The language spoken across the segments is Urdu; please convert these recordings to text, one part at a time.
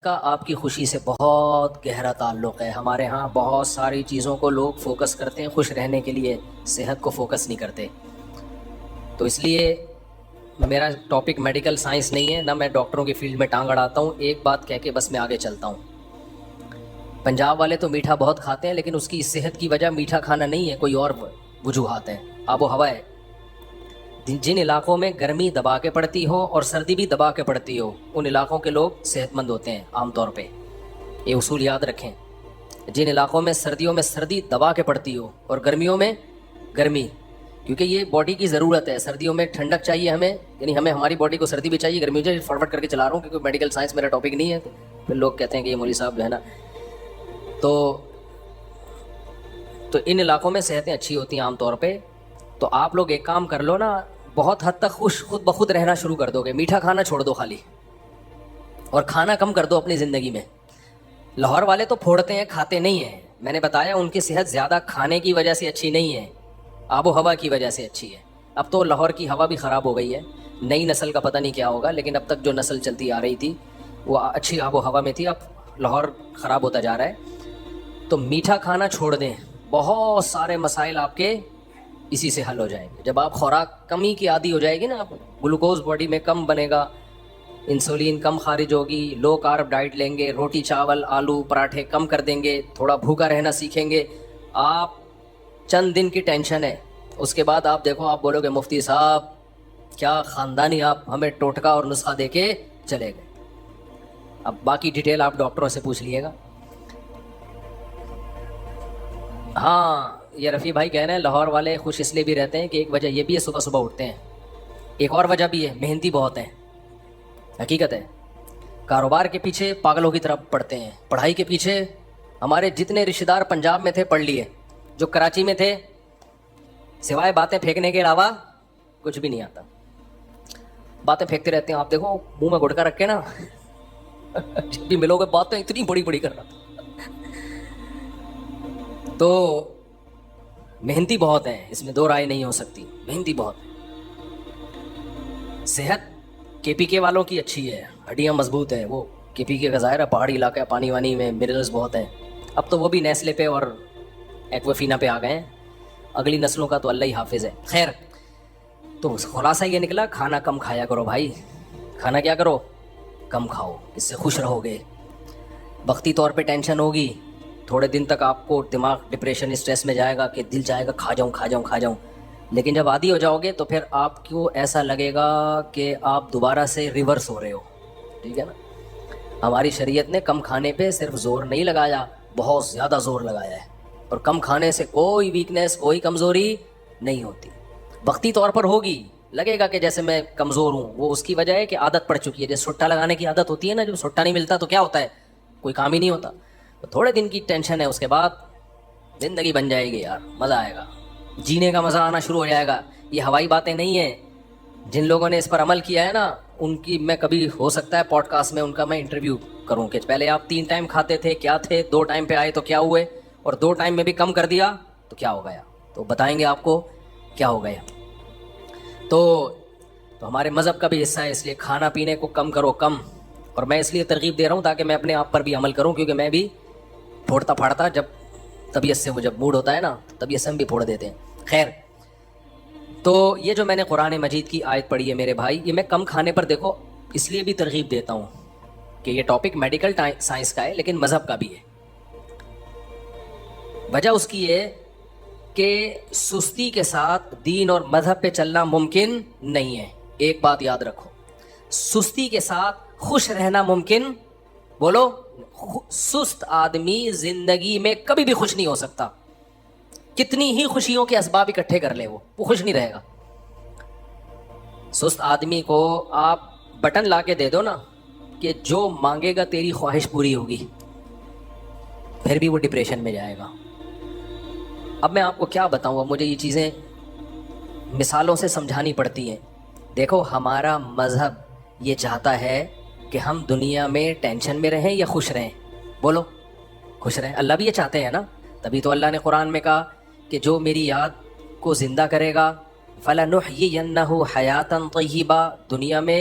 کا آپ کی خوشی سے بہت گہرا تعلق ہے۔ ہمارے ہاں بہت ساری چیزوں کو لوگ فوکس کرتے ہیں خوش رہنے کے لیے، صحت کو فوکس نہیں کرتے۔ تو اس لیے میرا ٹاپک میڈیکل سائنس نہیں ہے، نہ میں ڈاکٹروں کی فیلڈ میں ٹانگ اڑاتا ہوں۔ ایک بات کہہ کے بس میں آگے چلتا ہوں۔ پنجاب والے تو میٹھا بہت کھاتے ہیں، لیکن اس کی صحت کی وجہ میٹھا کھانا نہیں ہے، کوئی اور وجوہات ہیں، آب و ہوا ہے۔ جن علاقوں میں گرمی دبا کے پڑتی ہو اور سردی بھی دبا کے پڑتی ہو، ان علاقوں کے لوگ صحت مند ہوتے ہیں عام طور پہ۔ یہ اصول یاد رکھیں۔ جن علاقوں میں سردیوں میں سردی دبا کے پڑتی ہو اور گرمیوں میں گرمی، کیونکہ یہ باڈی کی ضرورت ہے۔ سردیوں میں ٹھنڈک چاہیے ہمیں، یعنی ہمیں ہماری باڈی کو سردی بھی چاہیے، گرمی بھی۔ فارورڈ کر کے چلا رہا ہوں کیونکہ میڈیکل سائنس میرا ٹاپک نہیں ہے، پھر لوگ کہتے ہیں کہ یہ مولوی صاحب جو ہے نا، تو ان علاقوں میں صحتیں اچھی ہوتی ہیں عام طور پہ۔ تو آپ لوگ ایک کام کر لو نا، بہت حد تک خود بخود رہنا شروع کر دو گے۔ میٹھا کھانا چھوڑ دو خالی، اور کھانا کم کر دو اپنی زندگی میں۔ لاہور والے تو پھوڑتے ہیں، کھاتے نہیں ہیں۔ میں نے بتایا ان کی صحت زیادہ کھانے کی وجہ سے اچھی نہیں ہے، آب و ہوا کی وجہ سے اچھی ہے۔ اب تو لاہور کی ہوا بھی خراب ہو گئی ہے، نئی نسل کا پتہ نہیں کیا ہوگا، لیکن اب تک جو نسل چلتی آ رہی تھی وہ اچھی آب و ہوا میں تھی، اب لاہور خراب ہوتا جا رہا ہے۔ تو میٹھا کھانا چھوڑ دیں، بہت سارے مسائل آپ کے اسی سے حل ہو جائیں گے۔ جب آپ خوراک کمی کی عادی ہو جائے گی نا، گلوکوز باڈی میں کم بنے گا، انسولین کم خارج ہوگی، لو کارب ڈائٹ لیں گے، روٹی چاول آلو پراٹھے کم کر دیں گے، تھوڑا بھوکا رہنا سیکھیں گے۔ آپ چند دن کی ٹینشن ہے، اس کے بعد آپ دیکھو، آپ بولو گے مفتی صاحب کیا خاندانی آپ ہمیں ٹوٹکا اور نسخہ دے کے چلے گئے۔ اب باقی ڈیٹیل آپ ڈاکٹروں سے پوچھ لیے گا۔ ہاں، یہ رفیع بھائی کہہ رہے ہیں لاہور والے خوش اس لیے بھی رہتے ہیں کہ ایک وجہ یہ بھی ہے، صبح صبح اٹھتے ہیں۔ ایک اور وجہ بھی ہے، محنتی بہت ہیں، حقیقت ہے۔ کاروبار کے پیچھے پاگلوں کی طرف پڑتے ہیں، پڑھائی کے پیچھے۔ ہمارے جتنے رشتہ دار پنجاب میں تھے پڑھ لیے، جو کراچی میں تھے سوائے باتیں پھینکنے کے علاوہ کچھ بھی نہیں آتا، باتیں پھینکتے رہتے ہیں۔ آپ دیکھو منہ میں گٹکا رکھ کے نا جب بھی ملو گے باتیں اتنی بڑی بڑی کر رہا تھا۔ تو محنتی بہت ہیں، اس میں دو رائے نہیں ہو سکتی، محنتی بہت ہیں۔ صحت کے پی کے والوں کی اچھی ہے، ہڈیاں مضبوط ہیں۔ وہ کے پی کے کا ظاہر ہے پہاڑی علاقہ، پانی وانی میں منرلز بہت ہیں۔ اب تو وہ بھی نیسلے پہ اور ایکوافینا پہ آ گئے ہیں، اگلی نسلوں کا تو اللہ ہی حافظ ہے۔ خیر، تو خلاصہ یہ نکلا، کھانا کم کھایا کرو بھائی، کھانا کیا کرو، کم کھاؤ، اس سے خوش رہو گے۔ وقتی طور پہ ٹینشن ہوگی، تھوڑے دن تک آپ کو دماغ ڈپریشن اسٹریس میں جائے گا کہ دل چاہے گا کھا جاؤں کھا جاؤں کھا جاؤں، لیکن جب عادی ہو جاؤ گے تو پھر آپ کو ایسا لگے گا کہ آپ دوبارہ سے ریورس ہو رہے ہو، ٹھیک ہے نا۔ ہماری شریعت نے کم کھانے پہ صرف زور نہیں لگایا، بہت زیادہ زور لگایا ہے، اور کم کھانے سے کوئی ویکنیس کوئی کمزوری نہیں ہوتی۔ وقتی طور پر ہوگی، لگے گا کہ جیسے میں کمزور ہوں، وہ اس کی وجہ ہے کہ عادت پڑ چکی ہے۔ جیسے سٹا لگانے کی عادت ہوتی ہے نا، جب سٹا نہیں ملتا تو کیا ہوتا ہے، کوئی کام ہی نہیں ہوتا۔ تو تھوڑے دن کی ٹینشن ہے، اس کے بعد زندگی بن جائے گی یار، مزہ آئے گا، جینے کا مزہ آنا شروع ہو جائے گا۔ یہ ہوائی باتیں نہیں ہیں، جن لوگوں نے اس پر عمل کیا ہے نا، ان کی میں کبھی ہو سکتا ہے پوڈ کاسٹ میں ان کا میں انٹرویو کروں کہ پہلے آپ 3 ٹائم کھاتے تھے کیا تھے، 2 ٹائم پہ آئے تو کیا ہوئے، اور 2 ٹائم میں بھی کم کر دیا تو کیا ہو گیا، تو بتائیں گے آپ کو کیا ہو گیا۔ تو ہمارے مذہب کا بھی حصہ ہے، اس لیے کھانا پینے کو کم کرو، کم۔ اور میں اس لیے ترغیب دے رہا ہوں تاکہ میں اپنے آپ پر بھی عمل کروں، کیونکہ میں بھی پھوڑتا پھاڑتا، جب طبیعت سے وہ جب موڈ ہوتا ہے نا، طبیعت سے ہم بھی پھوڑ دیتے ہیں۔ خیر، تو یہ جو میں نے قرآن مجید کی آیت پڑھی ہے میرے بھائی، یہ میں کم کھانے پر دیکھو اس لیے بھی ترغیب دیتا ہوں کہ یہ ٹاپک میڈیکل سائنس کا ہے لیکن مذہب کا بھی ہے۔ وجہ اس کی ہے کہ سستی کے ساتھ دین اور مذہب پہ چلنا ممکن نہیں ہے۔ ایک بات یاد رکھو، سستی کے ساتھ خوش رہنا ممکن، بولو، سست آدمی زندگی میں کبھی بھی خوش نہیں ہو سکتا، کتنی ہی خوشیوں کے اسباب اکٹھے کر لے وہ خوش نہیں رہے گا۔ سست آدمی کو آپ بٹن لا کے دے دو نا کہ جو مانگے گا تیری خواہش پوری ہوگی، پھر بھی وہ ڈپریشن میں جائے گا۔ اب میں آپ کو کیا بتاؤں، اب مجھے یہ چیزیں مثالوں سے سمجھانی پڑتی ہیں۔ دیکھو، ہمارا مذہب یہ چاہتا ہے کہ ہم دنیا میں ٹینشن میں رہیں یا خوش رہیں، بولو، خوش رہیں۔ اللہ بھی یہ چاہتے ہیں نا، تبھی تو اللہ نے قرآن میں کہا کہ جو میری یاد کو زندہ کرے گا، فَلَنُحْيِيَنَّهُ حَيَاتًا طَيِّبًا، دنیا میں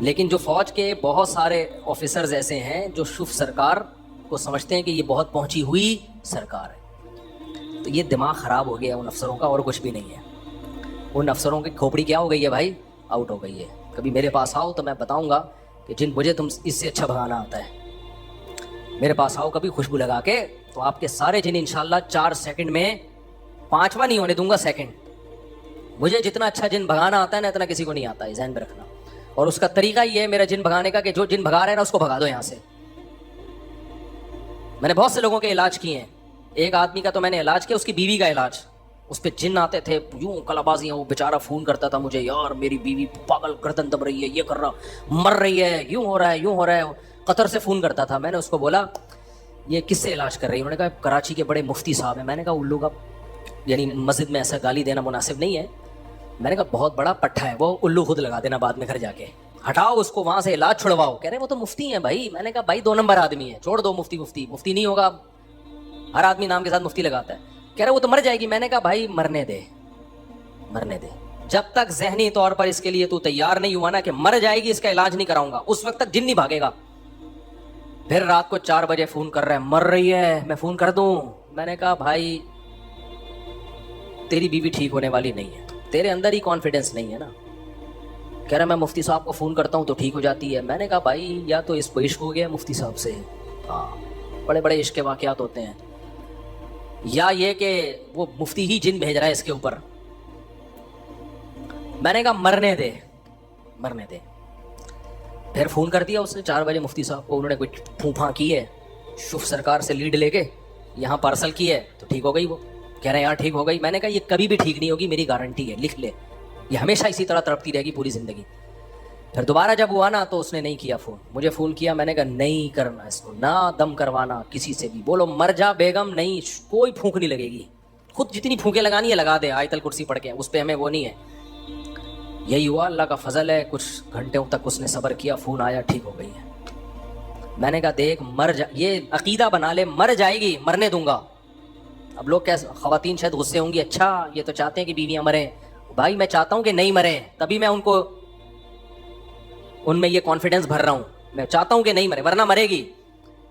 لیکن جو فوج کے بہت سارے آفیسرز ایسے ہیں جو شف سرکار کو سمجھتے ہیں کہ یہ بہت پہنچی ہوئی سرکار ہے. تو یہ دماغ خراب ہو گیا ان افسروں کا، اور کچھ بھی نہیں ہے. ان افسروں کی کھوپڑی کیا ہو گئی ہے بھائی؟ آؤٹ ہو گئی ہے. کبھی میرے پاس آؤ تو میں بتاؤں گا کہ جن مجھے تم اس سے اچھا بھگانا آتا ہے. میرے پاس آؤ کبھی خوشبو لگا کے، تو آپ کے سارے جن انشاءاللہ 4 سیکنڈ میں 5واں نہیں ہونے دوں گا سیکنڈ. مجھے جتنا اچھا جن بھگانا آتا ہے نا، اتنا کسی کو نہیں آتا ہے، ذہن میں رکھنا. اور اس کا طریقہ یہ ہے میرا جن بھگانے کا کہ جو جن بھگا رہے ہیں نا اس کو بھگا دو یہاں سے. میں نے بہت سے لوگوں کے علاج کیے ہیں. ایک آدمی کا تو میں نے علاج کیا، اس کی بیوی کا علاج. اس پہ جن آتے تھے یوں کلابازیاں، وہ بیچارہ فون کرتا تھا مجھے، یار میری بیوی پاگل گردن دب رہی ہے، یہ کر رہا، مر رہی ہے، یوں ہو رہا ہے، یوں ہو رہا ہے. قطر سے فون کرتا تھا. میں نے اس کو بولا یہ کس سے علاج کر رہی ہے؟ انہوں نے کہا کراچی کے بڑے مفتی صاحب ہیں. میں نے کہا الو کا، یعنی مسجد میں ایسا گالی دینا مناسب نہیں ہے. میں نے کہا بہت بڑا پٹھا ہے وہ، الو خود لگا دینا بعد میں گھر جا کے، ہٹاؤ اس کو وہاں سے، علاج چھڑواؤ. کہہ رہے وہ تو مفتی ہیں بھائی. میں نے کہا بھائی 2 نمبر آدمی ہے، چھوڑ دو مفتی. مفتی نہیں ہوگا، ہر آدمی نام کے ساتھ مفتی لگاتا ہے. کہہ رہے وہ تو مر جائے گی. میں نے کہا بھائی مرنے دے. جب تک ذہنی طور پر اس کے لیے تو تیار نہیں ہوا نا کہ مر جائے گی، اس کا علاج نہیں کراؤں گا، اس وقت تک جن نہیں بھاگے گا. پھر رات کو 4 بجے فون کر رہا ہے، مر رہی ہے، میں فون کر دوں. میں نے کہا بھائی تیری بیوی ٹھیک ہونے والی نہیں ہے، تیرے اندر ہی کانفیڈنس نہیں ہے نا. کہہ رہا میں مفتی صاحب کو فون کرتا ہوں تو ٹھیک ہو جاتی ہے. میں نے کہا بھائی یا تو اس کو عشق ہو گیا مفتی صاحب سے، ہاں بڑے بڑے عشق کے واقعات ہوتے ہیں، یا یہ کہ وہ مفتی ہی جن بھیج رہا ہے اس کے اوپر. میں نے کہا مرنے دے. پھر فون کر دیا اس نے 4 بجے مفتی صاحب کو. انہوں نے کچھ پھوپھاں کی ہے، شف سرکار سے لیڈ لے کے یہاں پارسل کی ہے تو ٹھیک ہو گئی. وہ کہہ رہے ہیں یار ٹھیک ہو گئی. میں نے کہا یہ کبھی بھی ٹھیک نہیں ہوگی، میری گارنٹی ہے، لکھ لے. یہ ہمیشہ اسی طرح تڑپتی رہے گی پوری زندگی. پھر دوبارہ جب ہوا نا تو اس نے نہیں کیا فون، مجھے فون کیا. میں نے کہا نہیں کرنا اس کو، نہ دم کروانا کسی سے بھی. بولو مر جا بیگم، نہیں کوئی پھونک نہیں لگے گی. خود جتنی پھونکیں لگانی ہے لگا دے، آیت الکرسی پڑھ کے، اس پہ ہمیں وہ نہیں ہے. یہی ہوا، اللہ کا فضل ہے. کچھ گھنٹوں تک اس نے صبر کیا، فون آیا، ٹھیک ہو گئی ہے. میں نے کہا دیکھ مر جا، یہ عقیدہ بنا لے، مر جائے گی، مرنے دوں گا. اب لوگ کیسے، خواتین شاید غصے ہوں گی، اچھا یہ تو چاہتے ہیں کہ بیویاں مریں. بھائی میں چاہتا ہوں کہ نہیں مریں، تبھی میں ان میں یہ کانفیڈنس بھر رہا ہوں. میں چاہتا ہوں کہ نہیں مرے، ورنہ مرے گی،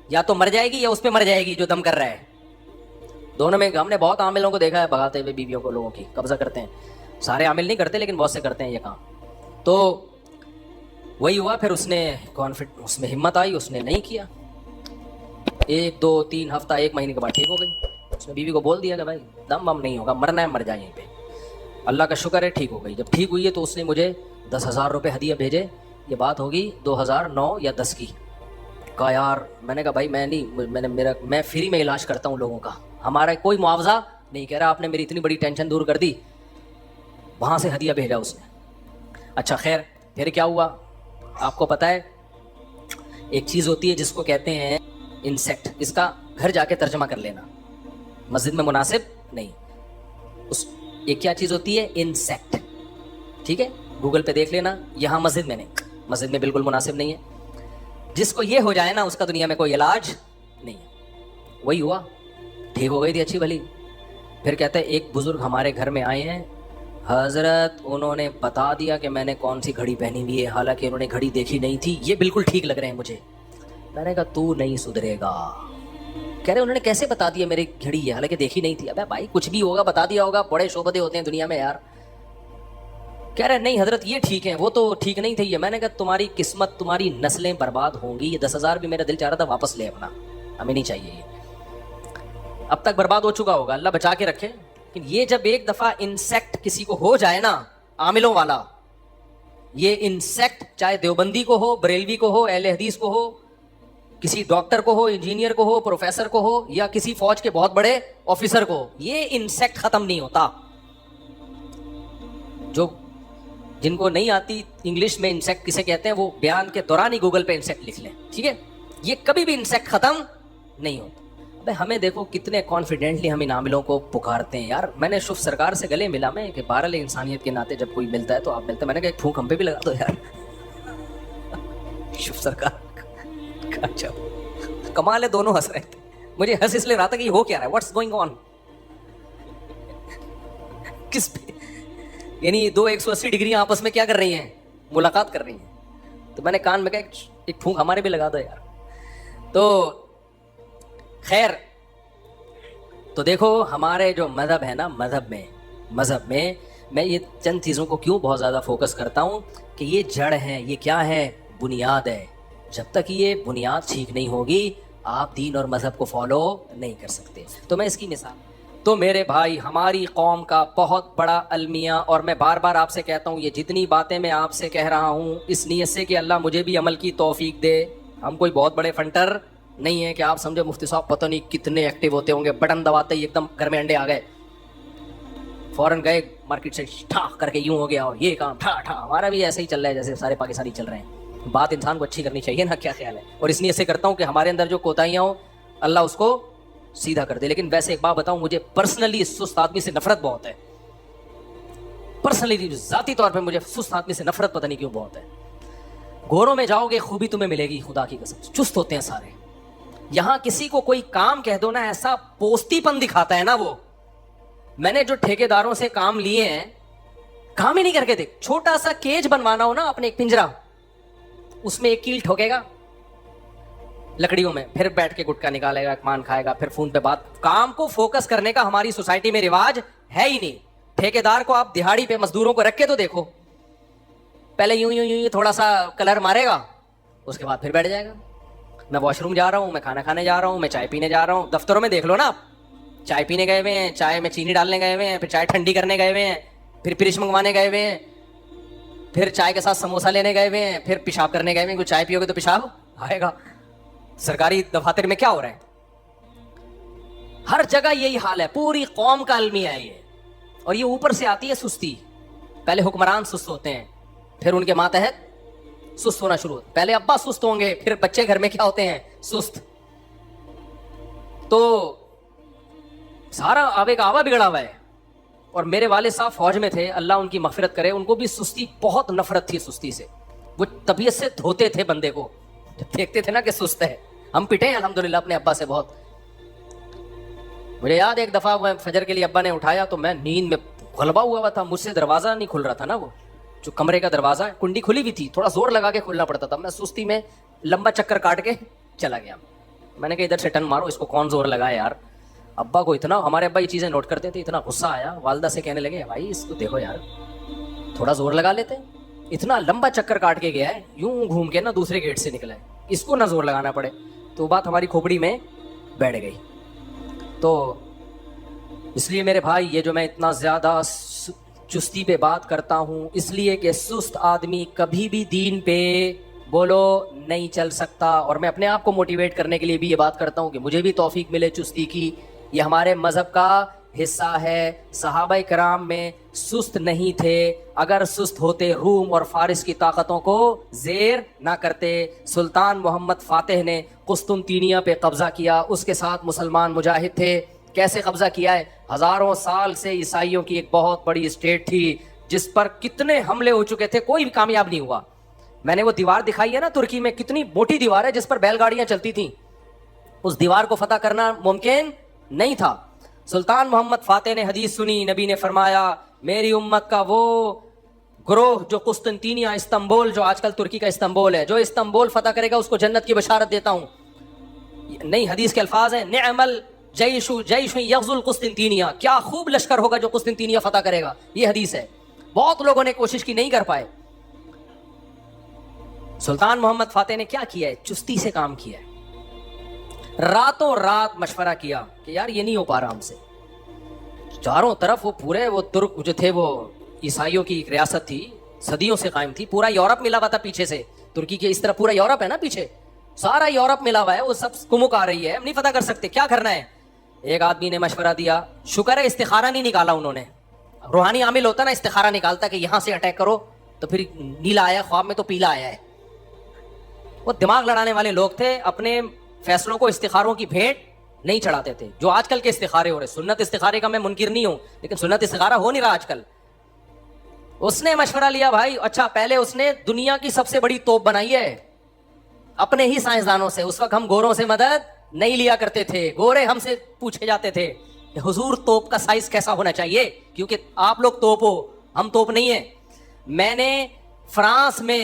یا تو مر جائے گی یا اس پہ مر جائے گی جو دم کر رہا ہے. دونوں میں ہم نے بہت عاملوں کو دیکھا ہے بھگاتے ہوئے بیویوں کو، لوگوں کی قبضہ کرتے ہیں. سارے عامل نہیں کرتے لیکن بہت سے کرتے ہیں یہ کام. تو وہی ہوا. پھر اس نے اس میں ہمت آئی، اس نے نہیں کیا. 1 2 3 ہفتہ 1 مہینے کے بعد ٹھیک ہو گئی. اس نے بیوی کو بول دیا کہ بھائی دم بم نہیں ہوگا، مرنا ہے مر جائے یہیں پہ. اللہ کا شکر ہے ٹھیک ہو گئی. جب ٹھیک ہوئی ہے تو اس نے مجھے 10,000 روپے ہدیہ بھیجے. یہ بات ہوگی 2009 یا 10 کی. کہا یار، میں نے کہا بھائی میں نہیں، میں فری میں علاج کرتا ہوں لوگوں کا، ہمارا کوئی معاوضہ نہیں. کہہ رہا آپ نے میری اتنی بڑی ٹینشن دور کر دی. وہاں سے ہدیہ بھیجا اس نے. اچھا خیر، پھر کیا ہوا آپ کو پتہ ہے؟ ایک چیز ہوتی ہے جس کو کہتے ہیں انسیکٹ. اس کا گھر جا کے ترجمہ کر لینا، مسجد میں مناسب نہیں. ایک کیا چیز ہوتی ہے؟ انسیکٹ. ٹھیک ہے، گوگل پہ دیکھ لینا. یہاں مسجد میں نہیں، مسجد میں بالکل مناسب نہیں ہے. جس کو یہ ہو جائے نا اس کا دنیا میں کوئی علاج نہیں ہے. وہی ہوا، ٹھیک ہو گئی تھی اچھی بھلی. پھر کہتے ہیں ایک بزرگ ہمارے گھر میں آئے ہیں حضرت، انہوں نے بتا دیا کہ میں نے کون سی گھڑی پہنی ہوئی ہے، حالانکہ انہوں نے گھڑی دیکھی نہیں تھی. یہ بالکل ٹھیک لگ رہے ہیں مجھے. میں نے کہا تو نہیں سدھرے گا. کہہ رہے انہوں نے کیسے بتا دیا میری گھڑی ہے حالانکہ دیکھی نہیں تھی؟ ابے بھائی کچھ بھی ہوگا بتا دیا ہوگا، بڑے شعبدے ہوتے ہیں دنیا میں یار. کہہ رہے نہیں حضرت یہ ٹھیک ہے، وہ تو ٹھیک نہیں تھی. میں نے کہا تمہاری قسمت، تمہاری نسلیں برباد ہوں گی. یہ 10,000 بھی میرا دل چاہ رہا تھا واپس لے اپنا، ہمیں نہیں چاہیے. یہ اب تک برباد ہو چکا ہوگا، اللہ بچا کے رکھے. لیکن یہ جب ایک دفعہ انسیکٹ کسی کو ہو جائے نا، عاملوں والا، یہ انسیکٹ چاہے دیوبندی کو ہو، بریلوی کو ہو، اہل حدیث کو ہو، کسی ڈاکٹر کو ہو، انجینئر کو ہو، پروفیسر کو ہو، یا کسی فوج کے بہت بڑے آفیسر کو ہو، یہ انسیکٹ ختم نہیں ہوتا. جن کو نہیں آتی انگلش میں انسیکٹ کسے کہتے ہیں، وہ بیان کے دوران ہی گوگل پہ انسیکٹ لکھ لیں. ٹھیک ہے، یہ کبھی بھی انسیکٹ ختم نہیں ہوتا. ہمیں دیکھو کتنے کانفیڈنٹلی ہم ان عاملوں کو پکارتے ہیں یار. میں نے شف سرکار سے گلے ملا میں کہ بہرحال انسانیت کے ناطے جب کوئی ملتا ہے تو آپ ملتے. میں نے کہا ایک پھونک ہم پہ بھی لگا دو یار. شف سرکار اچھا کمال ہے، دونوں ہنس رہے تھے. مجھے ہنس اس لیے رہا تھا کہ یہ ہو کیا رہا ہے، واٹس گوئنگ آن، کس پہ، یعنی 2 180 ڈگری آپس میں کیا کر رہی ہیں، ملاقات کر رہی ہیں. تو میں نے کان میں کہا ایک پھونک ہمارے بھی لگا دو یار. تو خیر, تو دیکھو ہمارے جو مذہب ہے نا, مذہب میں میں یہ چند چیزوں کو کیوں بہت زیادہ فوکس کرتا ہوں کہ یہ جڑ ہے, یہ کیا ہے, بنیاد ہے. جب تک یہ بنیاد ٹھیک نہیں ہوگی آپ دین اور مذہب کو فالو نہیں کر سکتے. تو میں اس کی مثال, تو میرے بھائی ہماری قوم کا بہت بڑا المیہ, اور میں بار بار آپ سے کہتا ہوں یہ جتنی باتیں میں آپ سے کہہ رہا ہوں اس نیت سے کہ اللہ مجھے بھی عمل کی توفیق دے. ہم کوئی بہت بڑے فنٹر نہیں ہے کہ آپ سمجھو مفتی صاحب پتہ نہیں کتنے ایکٹیو ہوتے ہوں گے, بٹن دباتے ہی ایک دم گھر میں انڈے آ گئے, فوراً گئے مارکیٹ سے ٹھا کر کے یوں ہو گیا, اور یہ کام ٹھا ٹھا. ہمارا بھی ایسے ہی چل رہا ہے جیسے سارے پاکستانی چل رہے ہیں. بات انسان کو اچھی کرنی چاہیے نا, کیا خیال ہے؟ اور اس لیے ایسے کرتا ہوں کہ ہمارے اندر جو کوتاہیاں ہوں اللہ اس کو سیدھا کر دے. لیکن ویسے ایک بات بتاؤں, مجھے پرسنلی سست آدمی سے نفرت بہت ہے. پرسنلی ذاتی طور پہ مجھے سست آدمی سے نفرت پتہ نہیں کیوں بہت ہے. گوروں میں جاؤ گے خوبی تمہیں ملے گی, خدا کی قسم چست ہوتے ہیں سارے. یہاں کسی کو کوئی کام کہہ دو نا, ایسا پوستی پن دکھاتا ہے نا وہ. میں نے جو ٹھیکیداروں سے کام لیے ہیں کام ہی نہیں کر کے دیکھ. چھوٹا سا کیج بنوانا ہو نا اپنے ایک پنجرا, اس میں ایک کیل ٹھوکے گا لکڑیوں میں, پھر بیٹھ کے گٹکا نکالے گا, پان کھائے گا, پھر فون پہ بات. کام کو فوکس کرنے کا ہماری سوسائٹی میں رواج ہے ہی نہیں. ٹھیکیدار کو آپ دہاڑی پہ مزدوروں کو رکھ کے تو دیکھو, پہلے یوں تھوڑا سا کلر مارے گا, اس کے بعد پھر بیٹھ جائے گا. میں واش روم جا رہا ہوں, میں کھانا کھانے جا رہا ہوں, میں چائے پینے جا رہا ہوں. دفتروں میں دیکھ لو نا آپ, چائے پینے گئے ہوئے ہیں, چائے میں چینی ڈالنے گئے ہوئے ہیں, پھر چائے ٹھنڈی کرنے گئے ہوئے ہیں, پھر پرش منگوانے گئے ہوئے ہیں, پھر چائے کے ساتھ سموسہ لینے گئے ہوئے ہیں, پھر پیشاب کرنے گئے ہوئے ہیں. کوئی چائے پیو گے تو پیشاب آئے گا. سرکاری دفاتر میں کیا ہو رہا ہے؟ ہر جگہ یہی حال ہے. پوری قوم کا المیہ ہے یہ. اور یہ اوپر سے آتی ہے سستی. پہلے حکمران سست ہوتے ہیں, پھر ان کے ماتحت سست ہونا شروع ہوتا. پہلے ابا سست ہوں گے, پھر بچے گھر میں کیا ہوتے ہیں, سست. تو سارا آوے کا آوا بگڑا ہوا ہے. اور میرے والد صاحب فوج میں تھے, اللہ ان کی مغفرت کرے, ان کو بھی سستی, بہت نفرت تھی سستی سے. وہ طبیعت سے دھوتے تھے بندے کو, جب دیکھتے تھے نا کہ سست ہے. ہم پٹے ہیں الحمدللہ اپنے ابا سے بہت. مجھے یاد ایک دفعہ فجر کے لیے ابا نے اٹھایا تو میں نیند میں غلبہ ہوا تھا, مجھ سے دروازہ نہیں کھل رہا تھا نا, وہ جو کمرے کا دروازہ ہے کنڈی کھلی ہوئی تھی, تھوڑا زور لگا کے کھولنا پڑتا تھا. میں سستی میں لمبا چکر کاٹ کے چلا گیا. میں نے کہا ادھر سے ٹن مارو, اس کو کون زور لگائے یار. ابا کو اتنا, ہمارے ابا یہ چیزیں نوٹ کرتے تھے, اتنا غصہ آیا. والدہ سے کہنے لگے بھائی اس کو دیکھو یار, تھوڑا زور لگا لیتے. اتنا لمبا چکر کاٹ کے گیا ہے, یوں گھوم کے نا دوسرے گیٹ سے نکلا ہے, اس کو نہ زور لگانا پڑے. تو بات ہماری کھوپڑی میں بیٹھ گئی. تو اس لیے میرے بھائی یہ جو میں اتنا زیادہ چستی پہ بات کرتا ہوں, اس لیے کہ سست آدمی کبھی بھی دین پہ بولو نہیں چل سکتا. اور میں اپنے آپ کو موٹیویٹ کرنے کے لیے بھی یہ بات کرتا ہوں کہ مجھے بھی توفیق ملے چستی کی. یہ ہمارے مذہب کا حصہ ہے. صحابہ کرام میں سست نہیں تھے. اگر سست ہوتے روم اور فارس کی طاقتوں کو زیر نہ کرتے. سلطان محمد فاتح نے قسطنطنیہ پہ قبضہ کیا, اس کے ساتھ مسلمان مجاہد تھے. کیسے قبضہ کیا ہے؟ ہزاروں سال سے عیسائیوں کی ایک بہت بڑی اسٹیٹ تھی جس پر کتنے حملے ہو چکے تھے, کوئی بھی کامیاب نہیں ہوا. میں نے وہ دیوار دکھائی ہے نا ترکی میں, کتنی موٹی دیوار ہے جس پر بیل گاڑیاں چلتی تھیں. اس دیوار کو فتح کرنا ممکن نہیں تھا. سلطان محمد فاتح نے حدیث سنی, نبی نے فرمایا میری امت کا وہ گروہ جو قسطنطنیہ, استنبول, جو آج کل ترکی کا استنبول ہے, جو استنبول فتح کرے گا اس کو جنت کی بشارت دیتا ہوں. نئی حدیث کے الفاظ ہیں, نعمل جیش یغزو القسطنطنیہ, کیا خوب لشکر ہوگا جو قسطنطنیہ فتح کرے گا. یہ حدیث ہے. بہت لوگوں نے کوشش کی, نہیں کر پائے. سلطان محمد فاتح نے کیا کیا ہے؟ چستی سے کام کیا ہے. راتوں رات مشورہ کیا کہ یار یہ نہیں ہو پا رہا ہم سے. چاروں طرف وہ پورے وہ ترک جو تھے, وہ عیسائیوں کی ایک ریاست تھی, صدیوں سے قائم تھی. پورا یورپ ملا ہوا تھا پیچھے سے, ترکی کے اس طرف پورا یورپ ہے نا پیچھے, سارا یورپ ملا ہوا ہے. وہ سب کمک آ رہی ہے, ہم نہیں فتح کر سکتے, کیا کرنا ہے؟ ایک آدمی نے مشورہ دیا, شکر ہے استخارہ نہیں نکالا انہوں نے. روحانی عامل ہوتا نا استخارہ نکالتا کہ یہاں سے اٹیک کرو, تو پھر نیلا آیا خواب میں تو پیلا آیا ہے. وہ دماغ لڑانے والے لوگ تھے, اپنے فیصلوں کو استخاروں کی بھیٹ نہیں چڑھاتے تھے جو آج کل کے استخارے ہو رہے. سنت استخارے کا میں منکر نہیں ہوں, لیکن سنت استخارہ ہو نہیں رہا آج کل. اس نے مشورہ لیا بھائی, اچھا پہلے اس نے دنیا کی سب سے بڑی توپ بنائی ہے اپنے ہی سائنسدانوں سے. اس وقت ہم گوروں سے مدد نہیں لیا کرتے تھے, گورے ہم سے پوچھے جاتے تھے کہ حضور توپ کا سائز کیسا ہونا چاہیے, کیونکہ آپ لوگ توپ ہو, ہم توپ نہیں ہیں. میں نے فرانس میں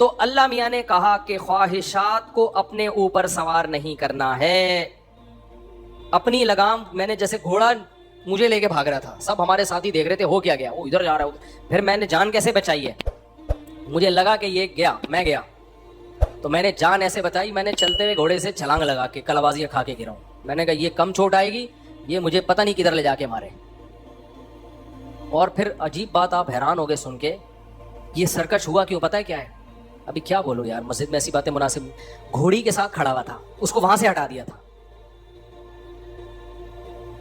تو اللہ میاں نے کہا کہ خواہشات کو اپنے اوپر سوار نہیں کرنا ہے. اپنی لگام، میں نے جیسے گھوڑا مجھے لے کے بھاگ رہا تھا، سب ہمارے ساتھی دیکھ رہے تھے ہو کیا گیا، وہ ادھر جا رہا ہے، پھر میں نے جان کیسے بچائی ہے، مجھے لگا کہ یہ گیا، میں گیا تو میں نے جان ایسے بچائی، میں نے چلتے ہوئے گھوڑے سے چھلانگ لگا کے کلابازیاں کھا کے گرا ہوں. میں نے کہا یہ کم چوٹ آئے گی، یہ مجھے پتہ نہیں کدھر لے جا کے مارے. اور پھر عجیب بات، آپ حیران ہو گئے سن کے، یہ سرکش ہوا کیوں پتہ ہے کیا ہے؟ ابھی کیا بولو یار، مسجد میں ایسی باتیں مناسب. گھوڑی کے ساتھ کھڑا ہوا تھا، اس کو وہاں سے ہٹا دیا تھا.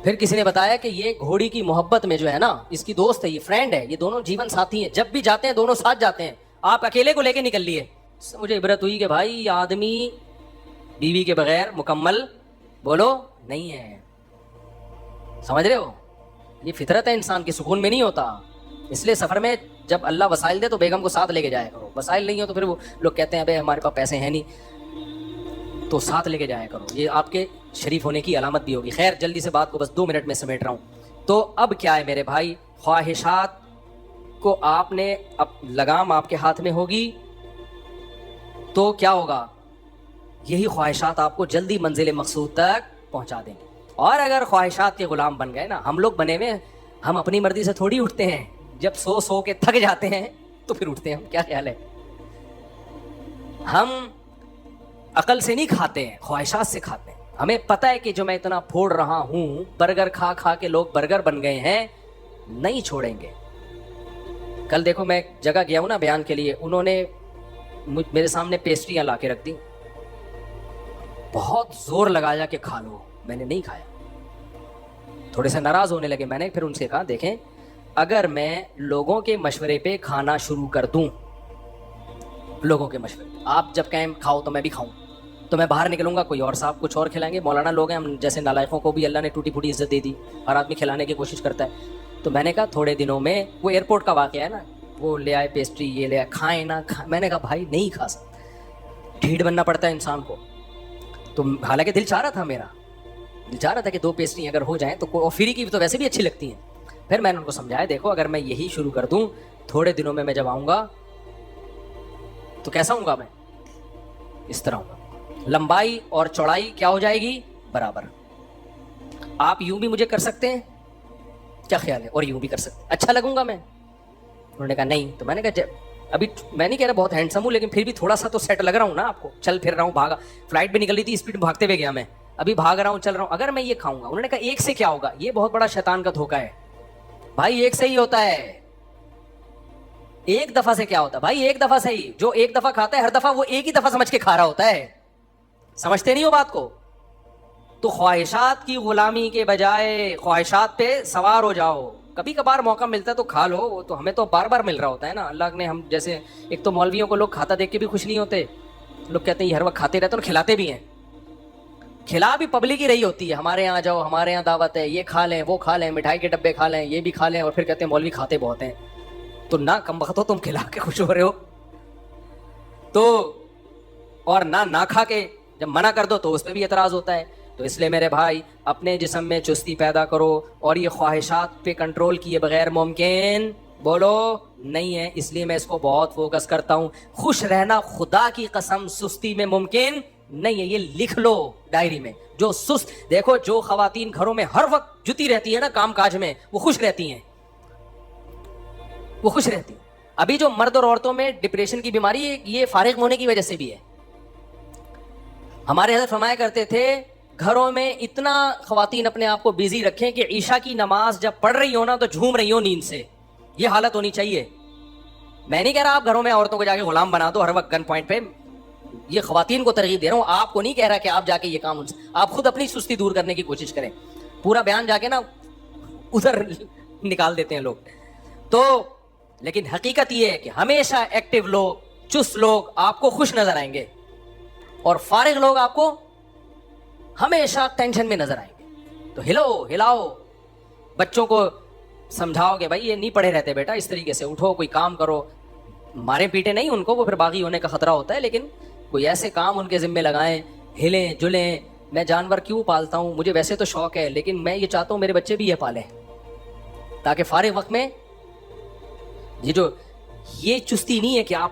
پھر کسی نے بتایا کہ یہ گھوڑی کی محبت میں جو ہے نا، اس کی دوست ہے، یہ فرینڈ ہے، یہ دونوں جیون ساتھی ہیں، جب بھی جاتے ہیں دونوں ساتھ جاتے ہیں، آپ اکیلے کو لے کے نکل لیے. مجھے عبرت ہوئی کہ بھائی آدمی بیوی کے بغیر مکمل بولو نہیں ہے. سمجھ رہے ہو؟ یہ فطرت ہے انسان کی، سکون میں نہیں ہوتا. اس لیے سفر میں جب اللہ وسائل دے تو بیگم کو ساتھ لے کے جایا کرو، وسائل نہیں ہو تو پھر وہ لوگ کہتے ہیں ابے ہمارے پاس پیسے ہیں نہیں، تو ساتھ لے کے جایا کرو، یہ آپ کے شریف ہونے کی علامت بھی ہوگی. خیر جلدی سے بات کو بس 2 منٹ میں سمیٹ رہا ہوں. تو اب کیا ہے میرے بھائی، خواہشات کو آپ نے، اب لگام آپ کے ہاتھ میں ہوگی تو کیا ہوگا، یہی خواہشات آپ کو جلدی منزل مقصود تک پہنچا دیں گے. اور اگر خواہشات کے غلام بن گئے نا، ہم لوگ بنے ہوئے، ہم اپنی مرضی سے تھوڑی اٹھتے ہیں، جب سو کے تھک جاتے ہیں تو پھر اٹھتے ہیں ہم. کیا خیال ہے؟ ہم عقل سے نہیں کھاتے ہیں، خواہشات سے کھاتے ہیں. ہمیں پتہ ہے کہ جو میں اتنا پھوڑ رہا ہوں، برگر کھا کھا کے لوگ برگر بن گئے ہیں، نہیں چھوڑیں گے. کل دیکھو میں ایک جگہ گیا ہوں نا بیان کے لیے، انہوں نے میرے سامنے پیسٹریاں لا کے رکھ دی، بہت زور لگایا کہ کھا لو، میں نے نہیں کھایا. تھوڑے سے ناراض ہونے لگے. میں نے پھر ان سے کہا دیکھیں، اگر میں لوگوں کے مشورے پہ کھانا شروع کر دوں، لوگوں کے مشورے پہ، آپ جب کہیں کھاؤ تو میں بھی کھاؤں، تو میں باہر نکلوں گا، کوئی اور صاحب کچھ اور کھلائیں گے. مولانا لوگ ہیں ہم جیسے نالائقوں کو بھی اللہ نے ٹوٹی پھوٹی عزت دے دی، ہر آدمی کھلانے کی کوشش کرتا ہے. تو میں نے کہا تھوڑے دنوں میں، وہ ایئرپورٹ کا واقعہ ہے نا، وہ لے آئے پیسٹری، یہ لے آئے، کھائیں نہ کھائیں. میں نے کہا بھائی نہیں کھا سکتا، ڈھیڑ بننا پڑتا ہے انسان کو. تو حالانکہ دل چاہ رہا تھا، میرا دل چاہ رہا تھا کہ 2 پیسٹری اگر ہو جائیں تو فری کی بھی تو ویسے بھی اچھی لگتی ہیں. پھر میں نے ان کو سمجھایا دیکھو اگر میں یہی شروع کر دوں، تھوڑے دنوں میں جب آؤں گا تو کیسا ہوں گا، میں اس طرح ہوں گا، لمبائی اور چوڑائی کیا ہو جائے گی برابر. آپ یوں بھی مجھے کر سکتے ہیں، کیا خیال ہے، اور یوں بھی کر سکتے ہیں، اچھا لگوں گا میں. انہوں نے کہا نہیں. تو میں نے کہا ابھی میں نہیں کہہ رہا بہت ہینڈسم ہوں، لیکن پھر بھی تھوڑا سا تو سیٹ لگ رہا ہوں نا آپ کو، چل پھر رہا ہوں، بھاگا، فلائٹ بھی نکل رہی تھی، اسپیڈ میں بھاگتے ہوئے گیا میں، ابھی بھاگ رہا ہوں، چل رہا ہوں. اگر میں یہ کھاؤں گا، انہوں نے کہا ایک سے کیا ہوگا، یہ بہت بڑا شیطان کا دھوکہ ہے بھائی، ایک سے ہی ہوتا ہے. ایک دفعہ سے کیا ہوتا ہے بھائی، ایک دفعہ سے ہی، جو ایک دفعہ کھاتا ہے ہر دفعہ وہ ایک ہی دفعہ سمجھ کے کھا رہا ہوتا ہے. سمجھتے نہیں ہو بات کو؟ تو خواہشات کی غلامی کے بجائے خواہشات پہ سوار ہو جاؤ. کبھی کبھار موقع ملتا ہے تو کھا لو، وہ تو ہمیں تو بار بار مل رہا ہوتا ہے نا. اللہ نے ہم جیسے، ایک تو مولویوں کو لوگ کھاتا دیکھ کے بھی خوش نہیں ہوتے، لوگ کہتے ہیں یہ ہر وقت کھاتے رہتے، اور کھلاتے بھی ہیں. کھلا بھی پبلک ہی رہی ہوتی ہے، ہمارے یہاں جاؤ، ہمارے یہاں دعوت ہے، یہ کھا لیں، وہ کھا لیں، مٹھائی کے ڈبے کھا لیں، یہ بھی کھا لیں، اور پھر کہتے ہیں مولوی کھاتے بہت ہیں. تو نہ کم وقت ہو تم کھلا کے خوش ہو رہے ہو تو، اور نہ کھا کے جب منع کر دو تو اس پہ بھی اعتراض ہوتا ہے. تو اس لیے میرے بھائی اپنے جسم میں چستی پیدا کرو، اور یہ خواہشات پہ کنٹرول کیے بغیر ممکن بولو نہیں ہے. اس لیے میں اس کو بہت فوکس کرتا ہوں. خوش رہنا خدا کی قسم سستی میں ممکن نہیں ہے. یہ لکھ لو ڈائری میں. جو سست، دیکھو جو خواتین گھروں میں ہر وقت جتی رہتی ہے نا کام کاج میں، وہ خوش رہتی ہیں، وہ خوش رہتی ہیں. ابھی جو مرد اور عورتوں میں ڈپریشن کی بیماری ہے، یہ فارغ ہونے کی وجہ سے بھی ہے. ہمارے حضرت فرمایا کرتے تھے گھروں میں اتنا خواتین اپنے آپ کو بیزی رکھیں کہ عشاء کی نماز جب پڑھ رہی ہو نا تو جھوم رہی ہو نیند سے. یہ حالت ہونی چاہیے. میں نہیں کہہ رہا آپ گھروں میں عورتوں کو جا کے غلام بنا دو ہر وقت گن پوائنٹ پہ، یہ خواتین کو ترغیب دے رہا ہوں، آپ کو نہیں کہہ رہا کہ آپ جا کے یہ کام، آپ خود اپنی سستی دور کرنے کی کوشش کریں. پورا بیان جا کے نا ادھر نکال دیتے ہیں لوگ. تو لیکن حقیقت یہ ہے کہ ہمیشہ ایکٹیو لوگ، چست لوگ آپ کو خوش نظر آئیں گے، اور فارغ لوگ آپ کو ہمیشہ ٹینشن میں نظر آئیں گے. تو ہلاؤ بچوں کو سمجھاؤ کہ بھائی یہ نہیں پڑے رہتے بیٹا، اس طریقے سے اٹھو، کوئی کام کرو. مارے پیٹے نہیں ان کو، وہ پھر باغی ہونے کا خطرہ ہوتا ہے، لیکن کوئی ایسے کام ان کے ذمے لگائیں، ہلیں جلیں. میں جانور کیوں پالتا ہوں، مجھے ویسے تو شوق ہے، لیکن میں یہ چاہتا ہوں میرے بچے بھی یہ پالیں، تاکہ فارغ وقت میں یہ چستی نہیں ہے کہ آپ